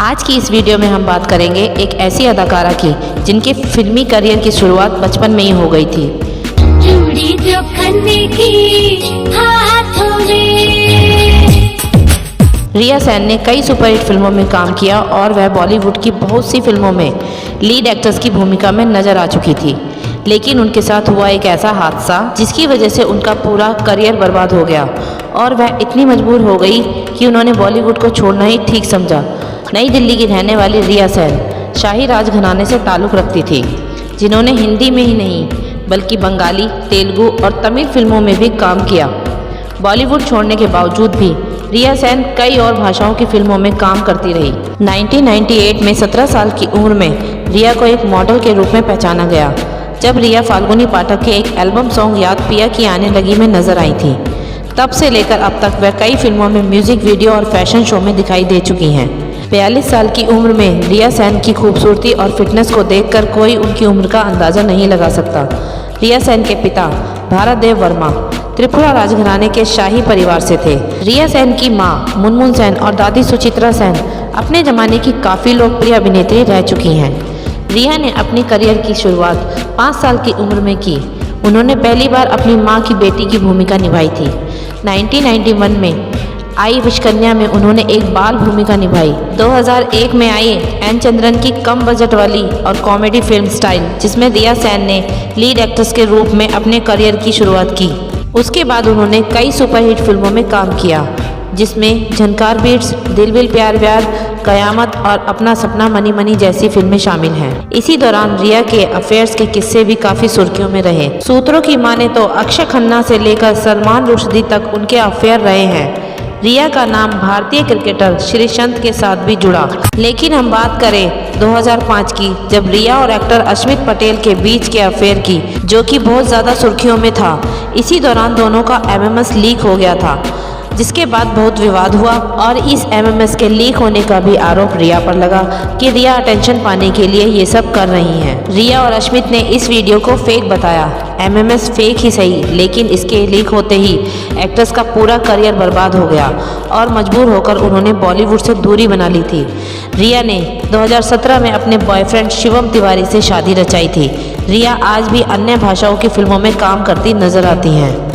आज की इस वीडियो में हम बात करेंगे एक ऐसी अदाकारा की जिनके फिल्मी करियर की शुरुआत बचपन में ही हो गई थी। चूड़ी जो खन्ने की हाथों में। रिया सेन ने कई सुपरहिट फिल्मों में काम किया और वह बॉलीवुड की बहुत सी फिल्मों में लीड एक्ट्रेस की भूमिका में नजर आ चुकी थी, लेकिन उनके साथ हुआ एक ऐसा हादसा जिसकी वजह से उनका पूरा करियर बर्बाद हो गया और वह इतनी मजबूर हो गई कि उन्होंने बॉलीवुड को छोड़ना ही ठीक समझा। नई दिल्ली की रहने वाली रिया सेन शाही राजघराने से ताल्लुक़ रखती थी, जिन्होंने हिंदी में ही नहीं बल्कि बंगाली, तेलुगु और तमिल फिल्मों में भी काम किया। बॉलीवुड छोड़ने के बावजूद भी रिया सेन कई और भाषाओं की फिल्मों में काम करती रही। 1998 में 17 साल की उम्र में रिया को एक मॉडल के रूप में पहचाना गया, जब रिया फाल्गुनी पाठक के एक एल्बम सॉन्ग याद पिया की आने लगी में नजर आई थी। तब से लेकर अब तक वह कई फिल्मों में म्यूजिक वीडियो और फैशन शो में दिखाई दे चुकी हैं। 42 साल की उम्र में रिया सेन की खूबसूरती और फिटनेस को देखकर कोई उनकी उम्र का अंदाज़ा नहीं लगा सकता। रिया सेन के पिता भारत देव वर्मा त्रिपुरा राजघराने के शाही परिवार से थे। रिया सेन की मां मुनमुन सेन और दादी सुचित्रा सेन अपने ज़माने की काफ़ी लोकप्रिय अभिनेत्री रह चुकी हैं। रिया ने अपनी करियर की शुरुआत 5 साल की उम्र में की। उन्होंने पहली बार अपनी मां की बेटी की भूमिका निभाई थी। 1991 में आई विश्वकन्या में उन्होंने एक बाल भूमिका निभाई। 2001 में आई एन चंद्रन की कम बजट वाली और कॉमेडी फिल्म स्टाइल, जिसमें रिया सेन ने लीड एक्ट्रेस के रूप में अपने करियर की शुरुआत की। उसके बाद उन्होंने कई सुपरहिट फिल्मों में काम किया, जिसमें झनकार बीट्स, दिल विल प्यार व्यार, कयामत और अपना सपना मनी मनी जैसी फिल्में शामिल हैं। इसी दौरान रिया के अफेयर्स के किस्से भी काफी सुर्खियों में रहे। सूत्रों की माने तो अक्षय खन्ना से लेकर सलमान रुश्दी तक उनके अफेयर रहे हैं। रिया का नाम भारतीय क्रिकेटर श्रीसंत के साथ भी जुड़ा। लेकिन हम बात करें 2005 की, जब रिया और एक्टर अश्मित पटेल के बीच के अफेयर की, जो कि बहुत ज़्यादा सुर्खियों में था। इसी दौरान दोनों का एमएमएस लीक हो गया था, जिसके बाद बहुत विवाद हुआ और इस एमएमएस के लीक होने का भी आरोप रिया पर लगा कि रिया अटेंशन पाने के लिए ये सब कर रही हैं। रिया और अश्मित ने इस वीडियो को फेक बताया। एमएमएस फेक ही सही, लेकिन इसके लीक होते ही एक्ट्रेस का पूरा करियर बर्बाद हो गया और मजबूर होकर उन्होंने बॉलीवुड से दूरी बना ली थी। रिया ने 2017 में अपने बॉयफ्रेंड शिवम तिवारी से शादी रचाई थी। रिया आज भी अन्य भाषाओं की फिल्मों में काम करती नजर आती हैं।